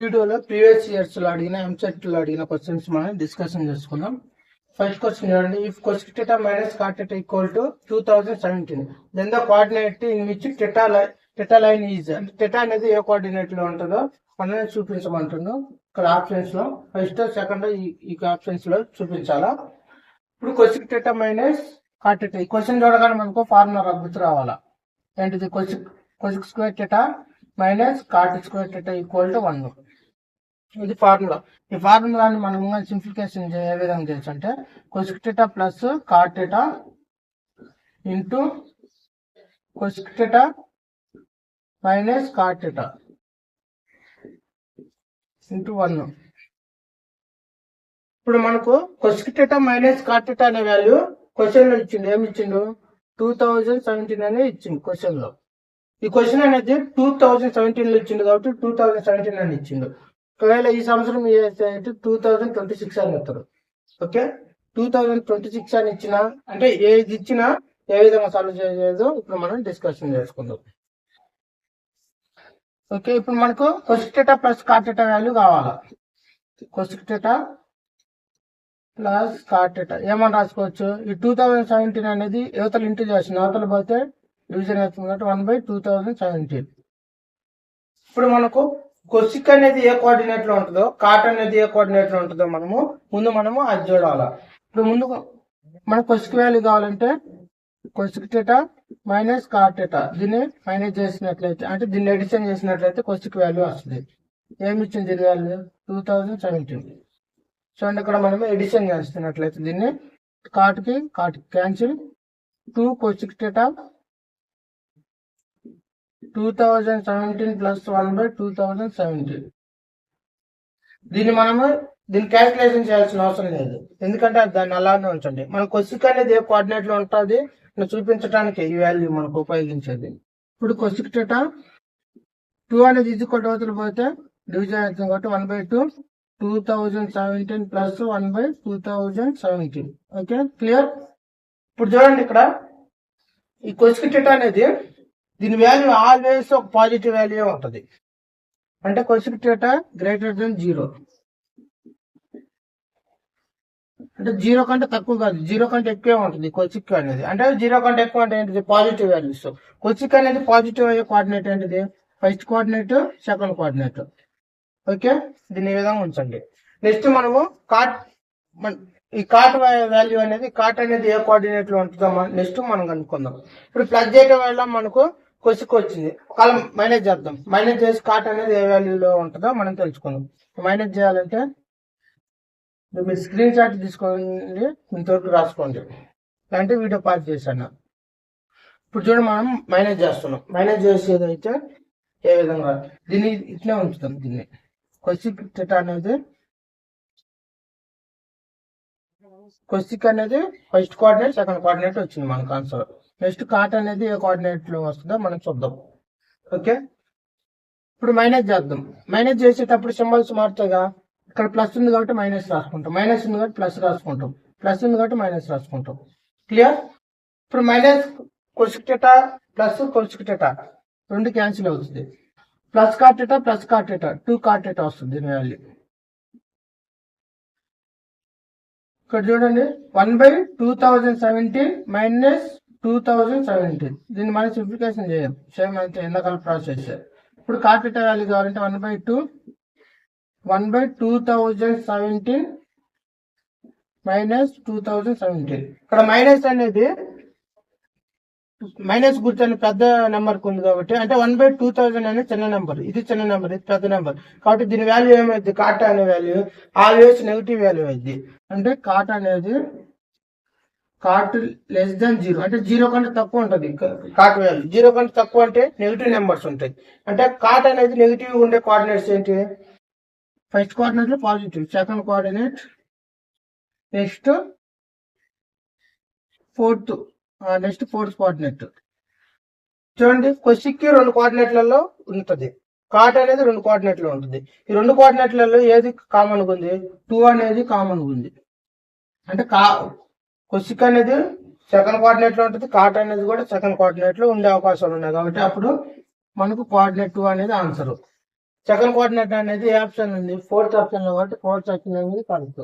వీడియోలో previous years లో అడిగిన ఎంసెట్ లో అడిగిన క్వశ్చన్స్ మనం డిస్కషన్ చేసుకుందాం. ఫస్ట్ క్వశ్చన్ చూడండి. If cosec theta minus cot theta equal to 2017, then the coordinate in which theta line is, అంటే theta అనేది ఏ కోఆర్డినేట్ లో ఉంటుందో మనం చూపించమంటున్నాం. ఇక్కడ ఆప్షన్స్ లో ఫస్ట్ సెకండ్ ఈ ఆప్షన్స్ లో చూపించాలా. ఇప్పుడు cosec theta minus cot theta ఈ క్వశ్చన్ చూడగానే మనకు ఫార్ములా గుర్తు రావాలా. ఏంటిది? cosec square theta minus cot square theta equal to 1. ఇది ఫార్ములా. ఈ ఫార్ములాని మనం సింప్లిఫికేషన్ ఏ విధంగా చేయొచ్చు అంటే cosec theta plus cot theta into cosec theta minus cot theta into 1. ఇప్పుడు మనకు cosec theta minus cot theta అనే వాల్యూ క్వశ్చన్ లో ఇచ్చిండు. ఏమి ఇచ్చిండు? 2017 అనే ఇచ్చిండు క్వశ్చన్ లో. ఈ క్వశ్చన్ అనేది 2017 లో ఇచ్చిండు కాబట్టి 2017 అని ఇచ్చిండు. ఒకవేళ ఈ సంవత్సరం 2026 అని ఇస్తారు. ఓకే, 2026 అని ఇచ్చిన అంటే ఏది ఇచ్చినా ఏ విధంగా సాల్వ్ చేయలేదు ఇప్పుడు మనం డిస్కషన్ చేసుకుందాం. ఓకే, ఇప్పుడు మనకు cosec theta plus cot theta value కావాలా. cosec theta plus cot theta ఏమని రాసుకోవచ్చు? ఈ 2017 అనేది యువతలు ఇంటూ చేసిన యువతలు పోతే డివిజన్ అవుతుంది కాబట్టి 1/2017. ఇప్పుడు మనకు cosec అనేది ఏ కోఆర్డినేట్ లో ఉంటుందో cot అనేది ఏ కోఆర్డినేట్ లో ఉంటుందో మనము అది చూడాలా. ఇప్పుడు ముందు మనకు cosec వాల్యూ కావాలంటే cosec theta minus cot theta దీన్ని మైనస్ చేసినట్లయితే అంటే దీన్ని ఎడిషన్ చేసినట్లయితే cosec వాల్యూ వస్తుంది. ఏమి ఇచ్చింది దీని వాల్యూ? 2017. చూడండి, ఇక్కడ మనము ఎడిషన్ చేస్తున్నట్లయితే దీన్ని cot కి క్యాన్సిల్ 2 cosec theta 2017 ప్లస్ 1/2017. దీన్ని క్యాల్కులేషన్ చేయాల్సిన అవసరం లేదు, ఎందుకంటే దాన్ని అలానే ఉంచండి. మన cosec అనేది ఏ కోఆర్డినేట్ లో ఉంటుంది చూపించడానికి ఈ వాల్యూ మనకు ఉపయోగించేది. ఇప్పుడు cosec theta 2 అనేది ఈక్వల్ టు అవతల పోతే డివిజన్ అవుతుంది కాబట్టి 1/2017 ప్లస్ 1/2017. Okay, clear. ఇప్పుడు చూడండి, ఇక్కడ ఈ cosec theta అనేది దీని వాల్యూ ఆల్వేస్ ఒక పాజిటివ్ వాల్యూ ఉంటుంది. అంటే cosec theta గ్రేటర్ దెన్ 0 అంటే 0 కంటే తక్కువ కాదు, 0 కంటే ఎక్కువే ఉంటుంది cosec అనేది. అంటే 0 కంటే ఎక్కువ అంటే ఏంటిది? Positive values. cosec అనేది పాజిటివ్ అయ్యే కోఆర్డినేట్ ఏంటిది? First coordinate, second coordinate. Okay, దీన్ని ఈ విధంగా ఉంచండి. నెక్స్ట్ మనము ఈ cot వాల్యూ అనేది cot అనేది ఏ కోఆర్డినేట్ లో ఉంటుందో నెక్స్ట్ మనం కనుక్కుందాం. ఇప్పుడు ప్లస్ చేయడం వల్ల మనకు cosec వచ్చింది. ఒకవేళ మైనస్ చేద్దాం. మైనస్ చేసి cot అనేది ఏ వాల్యూలో ఉంటుందో మనం తెలుసుకుందాం. మైనస్ చేయాలంటే మీరు స్క్రీన్ షాట్ తీసుకోండి, ఇంతవరకు రాసుకోండి, అంటే వీడియో పాస్ చేశాను. ఇప్పుడు చూడండి, మనం మైనస్ చేస్తున్నాం. మైనస్ చేసేదైతే ఏ విధంగా దీన్ని ఇట్లా ఉంచుతాం. దీన్ని cosec theta అనేది ఫస్ట్ కోఆర్డినేట్, సెకండ్ కోఆర్డినేట్ వచ్చింది మనకు ఆన్సర్. నెక్స్ట్ cot అనేది ఏ కోఆర్డినేట్ లో వస్తుందో మనం చూద్దాం. ఓకే, ఇప్పుడు మైనస్ చేద్దాం. మైనస్ చేసేటప్పుడు సింబల్స్ మారుతాయిగా. ఇక్కడ ప్లస్ ఉంది కాబట్టి మైనస్ రాసుకుంటాం, మైనస్ ఉంది కాబట్టి ప్లస్ రాసుకుంటాం, ప్లస్ ఉంది కాబట్టి మైనస్ రాసుకుంటాం. క్లియర్. ఇప్పుడు minus cosec theta plus cosec theta రెండు క్యాన్సిల్ అవుతుంది. Plus cot theta plus cot theta 2 cot theta వస్తుంది దీని వాల్యూ. ఇక్కడ చూడండి, 1/2017 మైనస్ 2017. దీన్ని మనం సింప్లిఫికేషన్ చేయం, సేమ్ అయితే ఎందాకల ప్రాసెస్. ఇప్పుడు cot theta వాల్యూ కావాలంటే 1/2017 మైనస్ 2017. ఇక్కడ మైనస్ అనేది మైనస్ గుర్తు అని పెద్ద నెంబర్ ఉంది కాబట్టి, అంటే 1/2000 అనేది చిన్న నెంబర్, ఇది చిన్న నెంబర్, ఇది పెద్ద నెంబర్ కాబట్టి దీని వాల్యూ ఏమైంది? cot అనే వాల్యూ ఆల్వేస్ నెగిటివ్ వాల్యూ అయింది. అంటే cot అనేది cot లెస్ దెన్ 0 అంటే 0 కంటే తక్కువ ఉంటుంది cot వాల్యూ. 0 కంటే తక్కువ అంటే నెగిటివ్ నెంబర్స్ ఉంటాయి. అంటే cot అనేది నెగిటివ్ ఉండే కోఆర్డినేట్స్ ఏంటి? ఫస్ట్ కోఆర్డినేట్ లో positive, second coordinate, next fourth coordinate. చూడండి, cosec 2 కోఆర్డినేట్లలో ఉంటుంది, cot అనేది 2 కోఆర్డినేట్లో ఉంటుంది. ఈ 2 కోఆర్డినేట్లలో ఏది కామన్ ఉంది? 2 అనేది కామన్ ఉంది. అంటే cosec అనేది సెకండ్ కోఆర్డినేట్ లో ఉంటుంది, cot అనేది కూడా సెకండ్ కోఆర్డినేట్ లో ఉండే అవకాశాలు ఉన్నాయి. కాబట్టి అప్పుడు మనకు కోఆర్డినేట్ 2 అనేది ఆన్సర్. సెకండ్ కోఆర్డినేట్ అనేది ఏ ఆప్షన్ ఉంది, ఫోర్త్ ఆప్షన్ లో, కాబట్టి ఫోర్త్ ఆప్షన్ అనేది కరెక్ట్.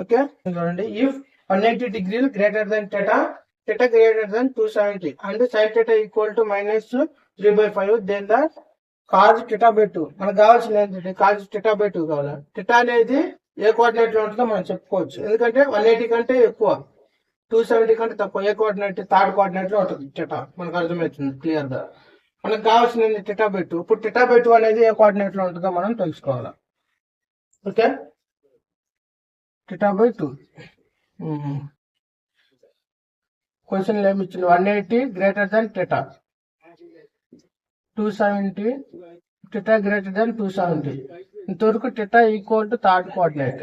ఓకే చూడండి, if 180 degrees greater than theta, theta greater than 270 and sin theta equal to -3/5, then the cos theta by 2. మనకు కావాల్సిన ఏంటంటే cos theta by 2 కావాలి. theta అనేది ఏ కోఆర్డినేట్ లో ఉంటుందో మనం చెప్పుకోవచ్చు, ఎందుకంటే 180 కంటే ఎక్కువ, 270 కంటే తక్కువ ఏ కోఆర్డినేట్, థర్డ్ కోఆర్డినేట్ లో ఉంటుంది theta. మనకు అర్థమవుతుంది క్లియర్ గా. మనకు కావాల్సింది theta by 2. ఇప్పుడు theta by 2 అనేది ఏ కోఆర్డినేట్ లో ఉంటుందో మనం తెలుసుకోవాలి. ఓకే, theta by 2 క్వశ్చన్ ఏమి ఇచ్చింది, 180 greater than theta, 270 theta greater then 270. ఇంతవరకు theta equal to third coordinate,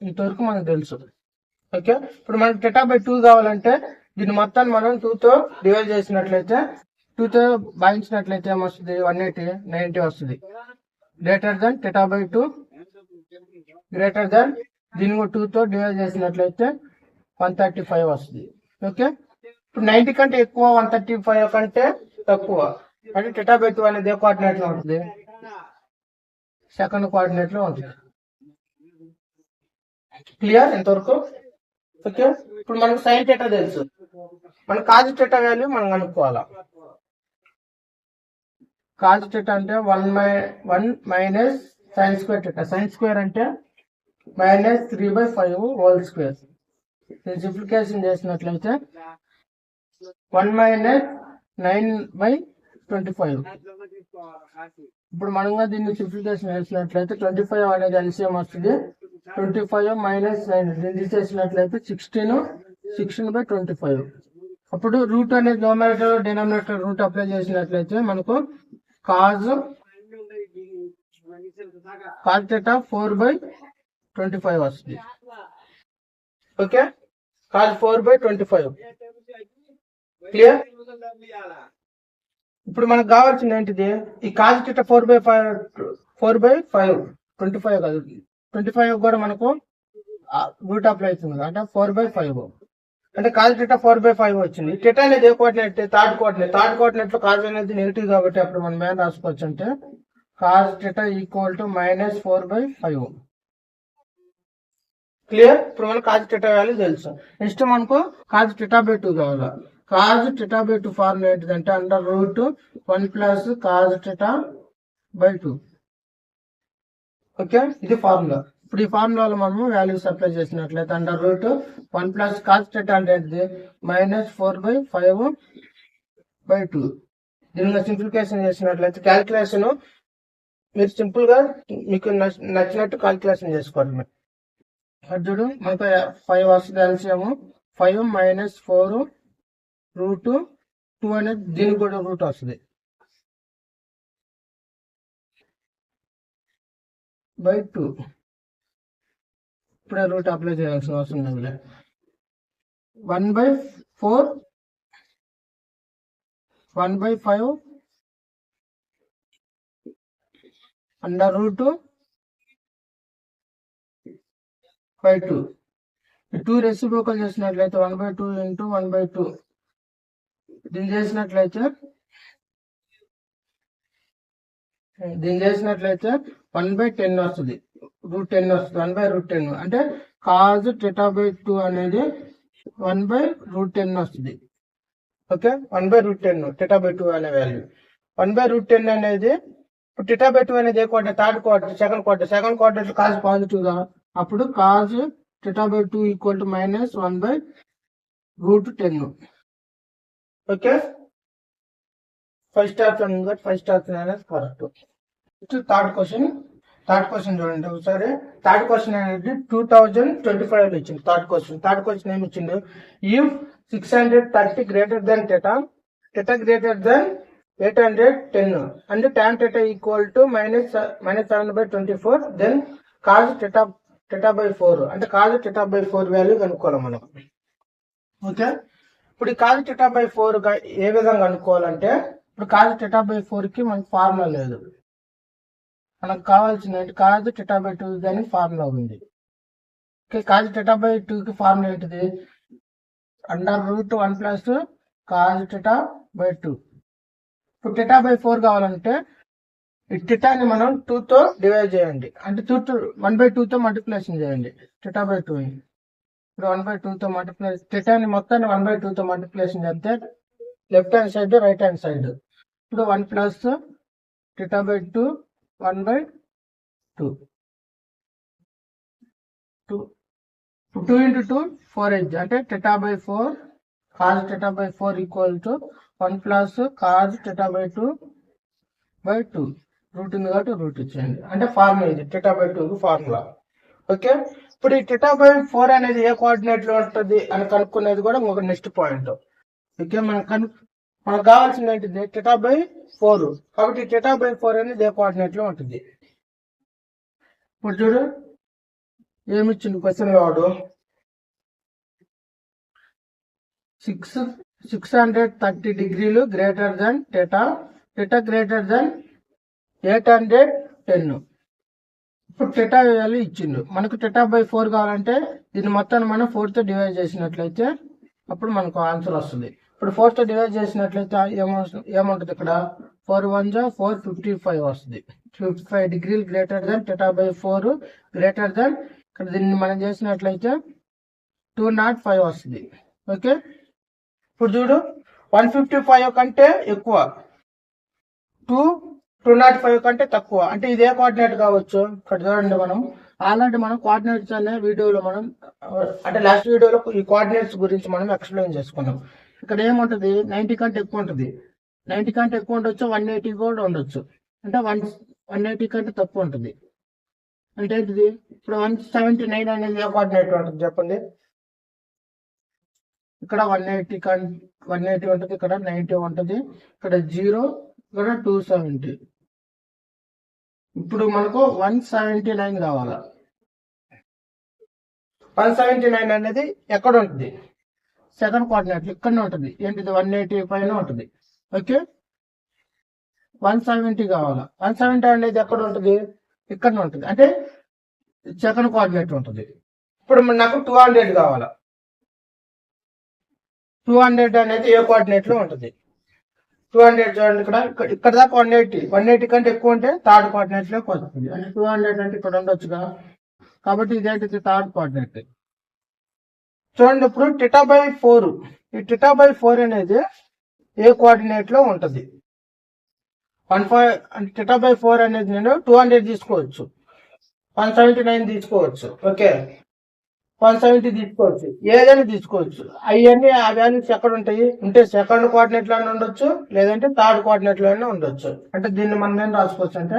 ఇంతవరకు మనకు తెలుసు. ఓకే, ఇప్పుడు మనకి theta by 2 కావాలంటే దీన్ని మొత్తాన్ని మనం 2 తో డివైడ్ చేసినట్లయితే, 2 తో భాగించినట్లయితే ఏమొస్తుంది, 180 90 వస్తుంది. Greater than theta by 2 greater than, దీన్ని 2 తో డివైడ్ చేసినట్లయితే 135 వస్తుంది. ఓకే, ఇప్పుడు 90 కంటే ఎక్కువ, 135 కంటే తక్కువ, అంటే theta by 2 అనేది ఏ కోఆర్డినేట్ లో ఉంటుంది, సెకండ్ కోఆర్డినేట్ లో ఉంటుంది. క్లియర్ ఎంతవరకు? ఓకే, ఇప్పుడు మనకు sin theta తెలుసు, మన cos theta వాల్యూ మనం కనుక్కోవాలా. cos theta అంటే 1 minus sin square theta. sin square అంటే -3/5 హోల్ స్క్వేర్. సింప్లిఫికేషన్ చేసినట్లయితే 1 మైనస్ 9/25. ఇప్పుడు మనగా దీన్ని సింప్లిఫికేషన్ చేసినట్లయితే 25 అనేది ఎల్సిఎం వస్తుంది. 25 మైనస్ 9 దీన్ని తీసేసినట్లయితే 16/25. అప్పుడు రూట్ అనేది న్యూమరేటర్ డినామినేటర్ రూట్ అప్లై చేసినట్లయితే మనకు cos theta 4/25 వస్తుంది. Okay, cos 4/25. క్లియర్? ఇప్పుడు మనకు కావాల్సింది ఏంటిది, ఈ cos theta 4/5 25 కాదు, 25 కూడా మనకు రూట్ అప్లై అవుతుంది, అంటే 4/5. అంటే cos theta 4/5 వచ్చింది. theta అనేది ఏ coordinate, third coordinate. Third coordinate లో cos అనేది నెగిటివ్ కాబట్టి అప్పుడు మనం ఏం రాసుకోవచ్చు అంటే cos theta equal to -4/5. Clear? ఇప్పుడు మనకు cos theta వాల్యూ తెలుసు. నెక్స్ట్ మనకు cos theta by 2 కావాలి. cos theta by 2 ఫార్ములా ఏంటిదంటే √1 plus cos theta by 2. Okay, ఇది ఫార్ములా. ఇప్పుడు ఈ ఫార్ములాలో మనము వాల్యూస్ అప్లై చేసినట్లయితే √1 ప్లస్ cos theta అంటే ఏంటిది, -4/5/2. దీనిలో సింప్లిఫికేషన్ చేసినట్లయితే క్యాల్కులేషన్ మీరు సింపుల్ గా మీకు నచ్చినట్టు క్యాల్కులేషన్ చేసుకోండి. చూడు, మనకు 5 వస్తుంది ఎల్సిఎం. 5 మైనస్ 4 √2 అనేది దీనికి కూడా రూట్ వస్తుంది /2. ఇప్పుడే రూట్ అప్లై చేయాల్సిన అవసరం లేదు. 1/4 1/5 √2/2. 2 రెసిప్రోకల్ చేసినట్లయితే 1/2 ఇంటూ 1/2 దీన్ని చేసినట్లయితే 1/10 వస్తుంది. √10 వస్తుంది. 1/10 అంటే cos theta by 2 అనేది 1/10 వస్తుంది. ఓకే, 1/10 theta by 2 అనే వాల్యూ. 1/10 అనేది theta by 2 అనేది ఏ coordinate, third coordinate, second coordinate. Second coordinate cos positive గా, అప్పుడు cos theta by 2 equal to -1/√10. Okay, first option అనేది కరెక్ట్. థర్డ్ క్వశ్చన్ చూడండి ఒకసారి. థర్డ్ క్వశ్చన్ అనేది 2025 లో ఇచ్చింది. థర్డ్ క్వశ్చన్ ఏమి ఇచ్చింది, if 630 greater than theta greater than 810 and tan theta equal to -7/24, then cos theta by 4. అంటే cos theta by 4 వాల్యూ కనుక్కోవాలి మనం. ఓకే, ఇప్పుడు ఈ cos theta by 4 ఏ విధంగా కనుక్కోవాలంటే, ఇప్పుడు cos theta by 4 కి మనకి ఫార్ములా లేదు. మనకు కావాల్సిన cos theta by 2 దానికి ఫార్ములా ఉంది. ఓకే, cos theta by 2 కి ఫార్ములా ఏంటిది, √1 ప్లస్ cos theta by 2. ఇప్పుడు theta by 4 కావాలంటే ఈ థీటాని మనం 2 తో డివైడ్ చేయండి, అంటే 1/2 తో మల్టిప్లికేషన్ చేయండి. థీటా బై 2 ఇప్పుడు 1/2 తో మల్టిప్లై, థీటాని మొత్తాన్ని 1/2 తో మల్టిప్లికేషన్ చేస్తే left hand side right hand side ఇప్పుడు 1 plus theta by 2 1/2 2 into 2 4h అంటే theta by 4 cos theta by 4 equal to 1 plus cos theta by 2/2 root ఉంది కాబట్టి రూట్ ఇచ్చేయండి. అంటే ఫార్ములా ఇది థీటా బై 2 ఫార్ములా. ఓకే, ఇప్పుడు ఈ థీటా బై 4 అనేది ఏ కోఆర్డినేట్ లో ఉంటుంది అని కనుక్కునేది కూడా ఒక నెక్స్ట్ పాయింట్. ఓకే, మనకు కావాల్సింది ఏంటిది థీటా బై 4, కాబట్టి థీటా బై 4 అనేది ఏ కోఆర్డినేట్ లో ఉంటుంది. ఇప్పుడు చూడు ఏమి ఇచ్చింది క్వశ్చన్ లో వాడు 630 డిగ్రీలు greater than theta greater than 810. ఇప్పుడు థీటా వాల్యూ ఇచ్చిండు, మనకు థీటా బై 4 కావాలంటే దీన్ని మొత్తాన్ని మనం 4 తో డివైడ్ చేసినట్లయితే అప్పుడు మనకు ఆన్సర్ వస్తుంది. ఇప్పుడు 4 తో డివైడ్ చేసినట్లయితే ఏముంటుంది ఇక్కడ 4 1 జా 4 55 వస్తుంది. 55 డిగ్రీలు greater than theta by 4 greater than ఇక్కడ దీన్ని మనం చేసినట్లయితే 205 వస్తుంది. ఓకే, ఇప్పుడు చూడు 155 కంటే ఎక్కువ 205 కంటే తక్కువ, అంటే ఇదే కోఆర్డినేట్ కావచ్చు. ఇక్కడ చూడండి మనం ఆల్రెడీ మనం కోఆర్డినేట్స్ అనే వీడియోలో మనం అంటే లాస్ట్ వీడియోలో ఈ కోఆర్డినేట్స్ గురించి మనం ఎక్స్ప్లెయిన్ చేసుకున్నాం. ఇక్కడ ఏముంటది 90 కంటే ఎక్కువ ఉంటుంది, 90 కంటే ఎక్కువ ఉండొచ్చు, 180 కూడా ఉండొచ్చు, అంటే 180 కంటే తక్కువ ఉంటుంది. అంటే ఏంటిది ఇప్పుడు 179 అనేది ఏ కోఆర్డినేట్ ఉంటుంది చెప్పండి. ఇక్కడ 180 ఉంటుంది, ఇక్కడ 90 ఉంటుంది, ఇక్కడ 0, ఇక్కడ 270. ఇప్పుడు మనకు 179 కావాలా. 179 అనేది ఎక్కడ ఉంటుంది సెకండ్ కోఆర్డినేట్ ఇక్కడనే ఉంటుంది, ఏంటిది 180 పైన ఉంటుంది. ఓకే, 170 కావాలా. 170 అనేది ఎక్కడ ఉంటుంది ఇక్కడనే ఉంటుంది, అంటే సెకండ్ కోఆర్డినేట్ ఉంటుంది. ఇప్పుడు నాకు 200 కావాలా. 200 అనేది ఏ కోఆర్డినేట్ లో ఉంటుంది. 200 చూడండి ఇక్కడ దాకా 180 కంటే ఎక్కువ ఉంటే థర్డ్ కోఆర్డినేట్ లోకి వస్తుంది, అంటే 200 అంటే ఇక్కడ ఉండొచ్చుగా, కాబట్టి ఇదేంటిది థర్డ్ కోఆర్డినేట్. చూడండి ఇప్పుడు థీటా బై 4, ఈ థీటా బై 4 అనేది ఏ కోఆర్డినేట్ లో ఉంటుంది. 15 అంటే థీటా బై 4 అనేది నేను 200 తీసుకోవచ్చు, 179 తీసుకోవచ్చు, ఓకే 170 తీసుకోవచ్చు, ఏదైనా తీసుకోవచ్చు. అవన్నీ ఆ వాల్యూస్ ఎక్కడ ఉంటాయి ఉంటే సెకండ్ కోఆర్డినేట్ లోనే ఉండొచ్చు, లేదంటే థర్డ్ కోఆర్డినేట్ లోనే ఉండొచ్చు. అంటే దీన్ని మనం ఏం రాసుకోవచ్చు అంటే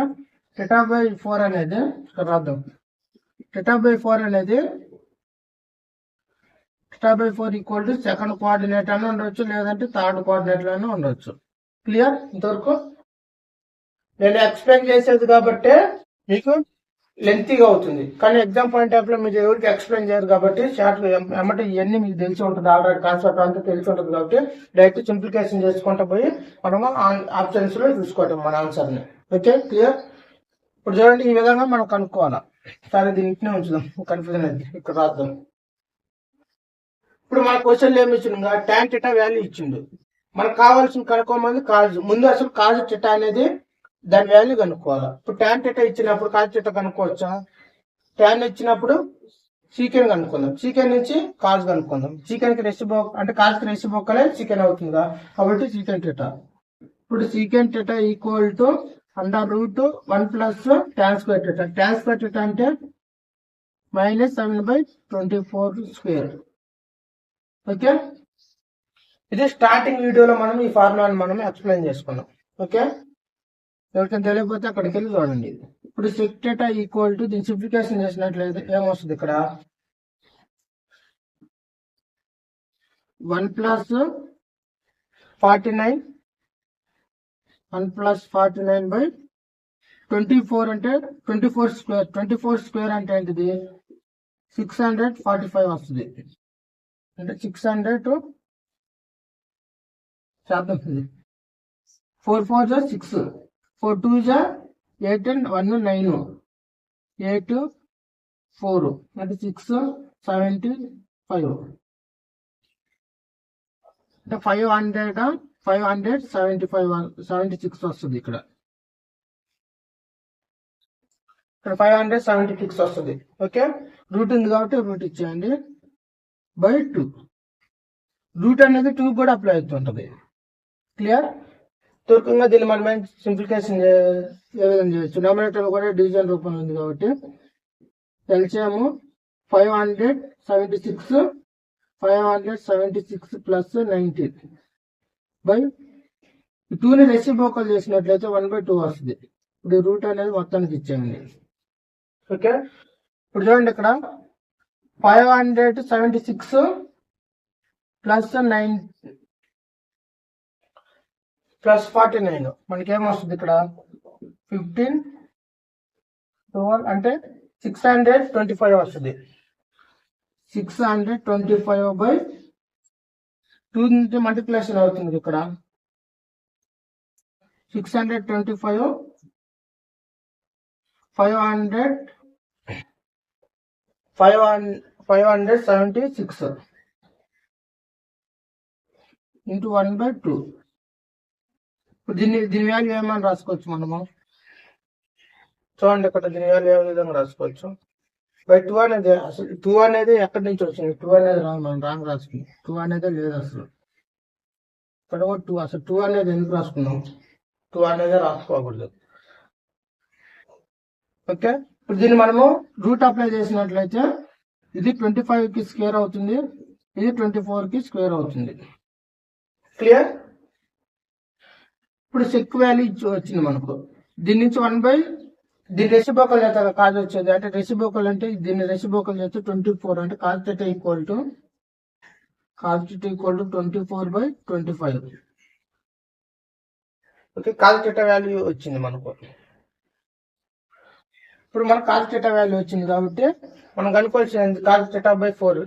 థీటా బై 4 అనేది ఇక్కడ రాద్దాం. థీటా బై 4 అనేది theta by 4 equal to second coordinate అని ఉండొచ్చు, లేదంటే థర్డ్ కోఆర్డినేట్ లోనే ఉండొచ్చు. క్లియర్? ఇంతవరకు నేను ఎక్స్ప్లెయిన్ చేసేది కాబట్టి మీకు లెంతీగా అవుతుంది, కానీ ఎగ్జామ్ పాయింట్ ఆఫ్ లో మీరు ఎవరికి ఎక్స్ప్లెయిన్ చేయరు కాబట్టి షార్ట్ ఏమంటే ఇవన్నీ మీకు తెలిసి ఉంటుంది, ఆల్రెడీ కాన్సెప్ట్ అంతా తెలిసి ఉంటుంది కాబట్టి డైరెక్ట్ సింప్లిఫికేషన్ చేసుకుంటూ పోయి మనము ఆప్షన్స్ లో చూసుకోవటం మన ఆన్సర్ ని. Okay, clear? ఇప్పుడు చూడండి ఈ విధంగా మనం కనుక్కోవాలా. సరే దీని ఇంటినే ఉంచుదాం, కన్ఫ్యూజన్ అయితే ఇక్కడ రాద్దాం. ఇప్పుడు మన క్వశ్చన్ ఏమి ఇచ్చిండు, tan θ వాల్యూ ఇచ్చిండు, మనకు కావాల్సిన కనుక్కోమని ముందు అసలు cos θ అనేది దాని వాల్యూ కనుక్కోవాలి. ఇప్పుడు tan θ ఇచ్చినప్పుడు cos θ కనుక్కోవచ్చా. tan ఇచ్చినప్పుడు సీకెన్ కనుక్కుందాం, సీకెన్ నుంచి కాజ్ కనుక్కుందాం. సీకెన్ కి రెస్ట్ అంటే కాజ్ కి రెస్ట్ బొక్కలే సీకెన్ అవుతుందా, కాబట్టి సీకెన్ θ. ఇప్పుడు secant θ equal to √1 plus tan square θ. tan square θ అంటే -7/24². ఓకే, ఇది స్టార్టింగ్ వీడియోలో మనం ఈ ఫార్ములాని మనం ఎక్స్ప్లెయిన్ చేసుకున్నాం. ఓకే, ఎవరికైనా తెలియకపోతే అక్కడికి వెళ్ళి చూడండి. ఇప్పుడు sec θ ఈక్వల్ టు దీన్ని సింప్లిఫికేషన్ చేసినట్లయితే ఏమొస్తుంది ఇక్కడ 1 ప్లస్ 49/24 అంటే 24² అంటే ఏంటిది 645 వస్తుంది. అంటే 600 శాతం 4 4 జా 6, 4 2 జా 8 and 1 9, 8 4 అంటే 675 అంటే 576 వస్తుంది ఇక్కడ. ఇక్కడ 576 వస్తుంది. ఓకే, రూట్ ఉంది కాబట్టి రూట్ ఇచ్చేయండి బై 2. రూట్ అనేది 2 కూడా అప్లై అవుతుంటది. క్లియర్? తుర్కంగా దీన్ని మనం సింప్లిఫికేషన్ ఏ విధంగా చేయొచ్చు. న్యూమరేటర్ కూడా డివిజన్ రూపంలో ఉంది కాబట్టి ఎల్సిఎం 576 ప్లస్ 19 బై 2ని రెసిప్రోకల్ చేసినట్లయితే 1/2 వస్తుంది. ఇప్పుడు రూట్ అనేది మొత్తానికి ఇచ్చేయండి. ఓకే, ఇప్పుడు చూడండి ఇక్కడ 576 ప్లస్ 9 ప్లస్ 49 మనకి ఏమొస్తుంది ఇక్కడ 15 12 అంటే 625 వస్తుంది. 625 బై 2 నుంచి మల్టిప్లికేషన్ అవుతుంది. ఇక్కడ 625 576 ఇంటూ 1/2. దీని వాల్యూ ఏమని రాసుకోవచ్చు మనము? చూడండి ఇక్కడ దీని వాల్యూ ఏ విధంగా రాసుకోవచ్చు. బై 2 అనేది అసలు 2 అనేది ఎక్కడి నుంచి వచ్చింది? 2 అనేది మనం రాంగ్ రాసుకుంది. 2 అనేది లేదు అసలు. ఇక్కడ 2 అసలు 2 అనేది ఎందుకు రాసుకున్నాం? 2 అనేది రాసుకోకూడదు. ఓకే, ఇప్పుడు దీన్ని మనము రూట్ అప్లై చేసినట్లయితే ఇది 25కి స్క్వేర్ అవుతుంది, ఇది 24కి స్క్వేర్ అవుతుంది. క్లియర్? ఇప్పుడు సెక్ వాల్యూ వచ్చింది మనకు. దీని నుంచి దీని రెసిప్రోకల్ చేస్తే కాజ్ వచ్చేది. అంటే రెసిప్రోకల్ అంటే దీన్ని రెసిప్రోకల్ చేస్తే 24 అంటే cause theta equal to 24/25. Okay, cause theta value వచ్చింది మనకు. ఇప్పుడు మనకు కాజ్ థీటా వాల్యూ వచ్చింది కాబట్టి మనం కనుక్కోవాల్సింది cos theta by 4.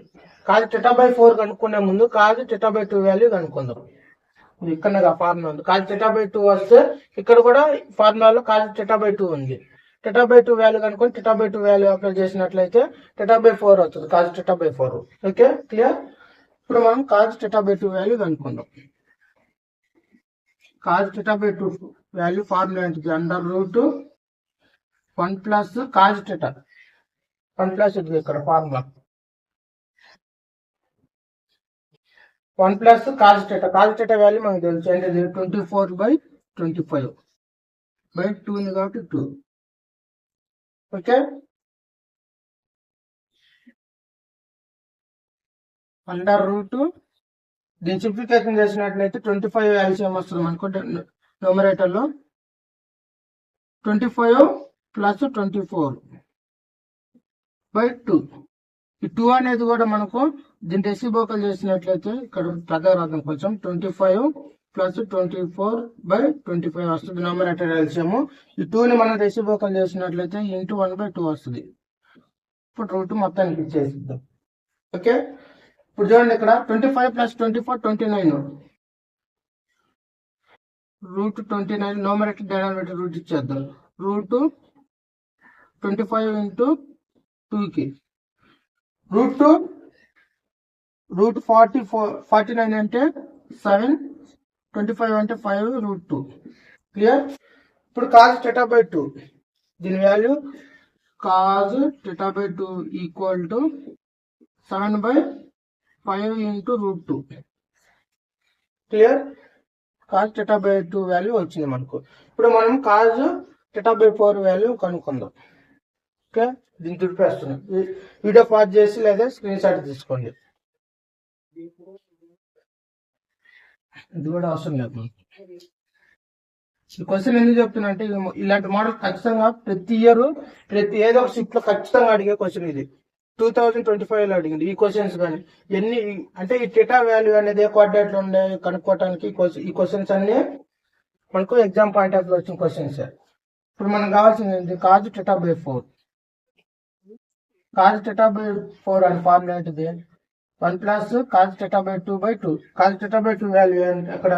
Cos theta by 4 కనుక్కునే ముందు కాజ్ థీటా బై 2 వాల్యూ కనుక్కుందాం. ఇక్కడ ఫార్ములా ఉంది. కాజ్ థీటా బై 2 వస్తే ఇక్కడ కూడా ఫార్ములాలో కాజ్ థీటా బై 2 ఉంది. థీటా బై 2 వాల్యూ కనుక్కొని థీటా బై 2 వాల్యూ అప్లై చేసినట్లయితే థీటా బై 4 అవుతుంది. Cos theta by 4. Okay, clear? ఇప్పుడు మనం కాజ్ థీటా బై 2 వాల్యూ కనుక్కుందాం. Cos theta by 2 value formula ఏంటిది? Under root 1 plus cos theta. 1 plus ఇది ఇక్కడ formula 1 plus cos theta. Cos theta value మనకు తెలుసు ఏంటిది? 24/25 బై 2 ఉంది కాబట్టి 2. ఓకే, అండర్ రూట్ దీన్ని సింప్లిఫికేషన్ చేసినట్లయితే 25 ఎల్సిఎం వస్తుంది మనకు. న్యూమరేటర్ లో 25 ప్లస్ 24 బై 2. ఈ 2 అనేది కూడా మనకు దీన్ని రెసిప్రోకల్ చేసినట్లయితే ఇక్కడ పెద్ద రాద్దాం కొంచెం. 25 ప్లస్ 24/25 వస్తుంది న్యూమరేటర్ ఎల్సిఎం. ఈ 2ని మనం రెసిప్రోకల్ చేసినట్లయితే ఇంటూ 1/2 వస్తుంది. ఇప్పుడు రూట్ మొత్తానికి ఇచ్చేసిద్దాం. ఓకే, ఇప్పుడు చూడండి ఇక్కడ 25 plus 24 29. Root 29 numerator denominator root ఇచ్చేద్దాం. రూట్ 25 ఇంటూ 2కి రూట్ 49 అంటే 7, 25 అంటే 5 రూట్ 2. క్లియర్? ఇప్పుడు కాజ్ థీటా బై 2 దీని value cos theta by 2 equal to 7/5 into root 2. Clear? Cos theta by 2 value వచ్చింది మనకు. ఇప్పుడు మనం కాజ్ థీటా బై 4 వాల్యూ కనుక్కుందాం. ఓకే, దీన్ని తుడిపేస్తున్నాం. వీడియో పాజ్ చేసి లేదా స్క్రీన్ షాట్ తీసుకోండి. ఇది కూడా అవసరం లేదు. ఈ క్వశ్చన్ ఎందుకు చెప్తున్నా అంటే ఇలాంటి మోడల్ ఖచ్చితంగా ప్రతి ఇయర్ ఏదో ఒక షిఫ్ట్ లో ఖచ్చితంగా అడిగే క్వశ్చన్ ఇది. 2025 లో అడిగింది ఈ క్వశ్చన్స్. కానీ ఎన్ని అంటే ఈ థీటా వాల్యూ అనేది ఏ కోఆర్డినేట్లు ఉన్నాయి కనుక్కోవటానికి ఈ క్వశ్చన్స్ అన్ని మనకు ఎగ్జామ్ పాయింట్ ఆఫ్ వ్యూ వచ్చిన క్వశ్చన్స్. ఇప్పుడు మనకు కావాల్సింది cos theta by 4. Cos theta by 4 అని ఫార్ములా ఏంటిది? 1 plus cos theta by 2/2. Cos theta by 2 value అక్కడ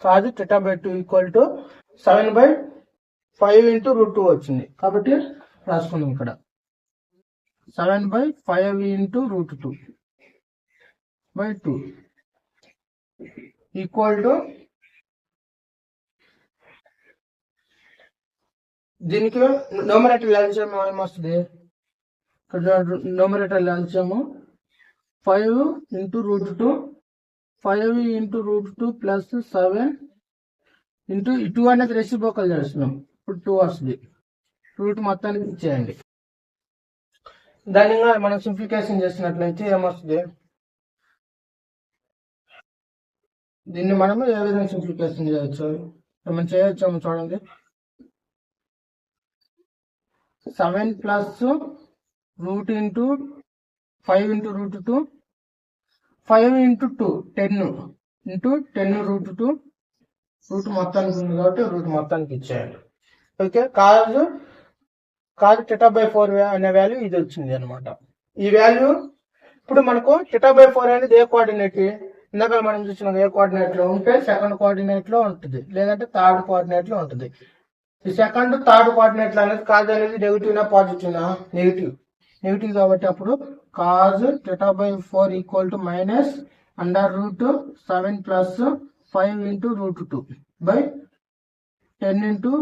cos theta by 2 equal to 7/5 into root 2 వచ్చింది. కాబట్టి రాసుకున్నాం ఇక్కడ 7/5 ఇంటూ రూట్ 2/2 ఈక్వల్ టు దీనికి న్యూమరేటర్ ఎల్సిఎం ఏమొస్తుంది? ఇక్కడ numerator LCM 5 into √2, 5 into √2 plus 7 into 2 అనేది రెసిప్రోకల్ చేస్తున్నాం. ఇప్పుడు 2 వస్తుంది. రూట్ మొత్తానికి ఇచ్చేయండి. దాన్ని మనం సింప్లిఫికేషన్ చేసినట్లయితే ఏమొస్తుంది? దీన్ని మనము ఏ విధంగా సింప్లిఫికేషన్ చేయొచ్చు? మనం చేయొచ్చాము చూడండి. 7 ప్లస్ root into 5 into √2, 5 into 2 10 into 10 √2, root మొత్తానికి ఉంది కాబట్టి రూట్ మొత్తానికి ఇచ్చేయండి. ఓకే, కాదు θ/4 అనే వాల్యూ ఇది వచ్చింది అనమాట. ఈ వాల్యూ ఇప్పుడు మనకు θ/4 అనేది ఏ కోఆర్డినేట్? ఇందాక మనం చూసిన ఏ కోఆర్డినేట్ లో ఉంటే సెకండ్ కోఆర్డినేట్ లో ఉంటుంది, లేదంటే థర్డ్ కోఆర్డినేట్ లో ఉంటుంది. ఈ సెకండ్ థర్డ్ కోఆర్డినేట్ లో అనేది కాజ్ అనేది నెగిటివ్ నా పాజిటివ్ నా? నెగిటివ్ కాబట్టి అప్పుడు cos θ/4 equal to minus √7 plus 5 into √2 by 10 into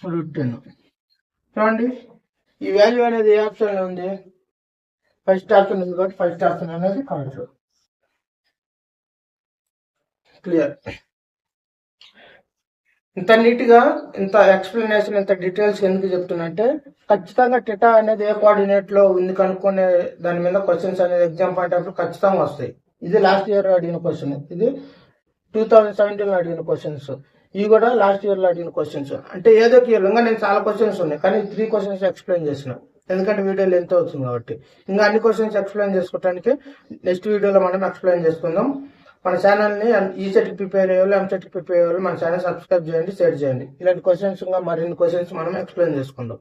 √10. చూడండి, ఈ వాల్యూ అనేది ఏ ఆప్షన్ లో ఉంది? ఫస్ట్ ఆప్షన్ ఉంది కాబట్టి ఫస్ట్ ఆప్షన్ అనేది కరెక్ట్. క్లియర్. ఇంత నీట్ గా ఇంత ఎక్స్ప్లెనేషన్ ఇంత డీటెయిల్స్ ఎందుకు చెప్తున్నంటే ఖచ్చితంగా θ అనేది ఏ కోఆర్డినేట్ లో ఉంది కనుక్కునే దాని మీద క్వశ్చన్స్ అనేది ఎగ్జామ్ పాయింట్ ఆఫ్ ఖచ్చితంగా వస్తాయి. ఇది లాస్ట్ ఇయర్ అడిగిన క్వశ్చన్, ఇది 2017 అడిగిన క్వశ్చన్స్, ఇవి కూడా లాస్ట్ ఇయర్ లో అడిగిన క్వశ్చన్స్. అంటే ఏదో ఇయర్ ఇంకా నేను చాలా క్వశ్చన్స్ ఉన్నాయి, కానీ 3 క్వశ్చన్స్ ఎక్స్ప్లెయిన్ చేసిన, ఎందుకంటే వీడియో లెంత్ అవుతుంది కాబట్టి. ఇంకా అన్ని క్వశ్చన్స్ ఎక్స్ప్లెయిన్ చేసుకోవడానికి నెక్స్ట్ వీడియోలో మనం ఎక్స్ప్లెయిన్ చేసుకుందాం. మన ఛానల్ ని ఈసెట్కి ప్రిపేర్ అయ్యేవాళ్ళు, ఎంసెట్కి ప్రిపేర్ అయ్యేవాళ్ళు మన ఛానల్ సబ్స్క్రైబ్ చేయండి, షేర్ చేయండి. ఇలాంటి క్వశ్చన్స్ ఇంకా మరిన్ని క్వశ్చన్స్ మనం ఎక్స్ప్లెయిన్ చేసుకుందాం.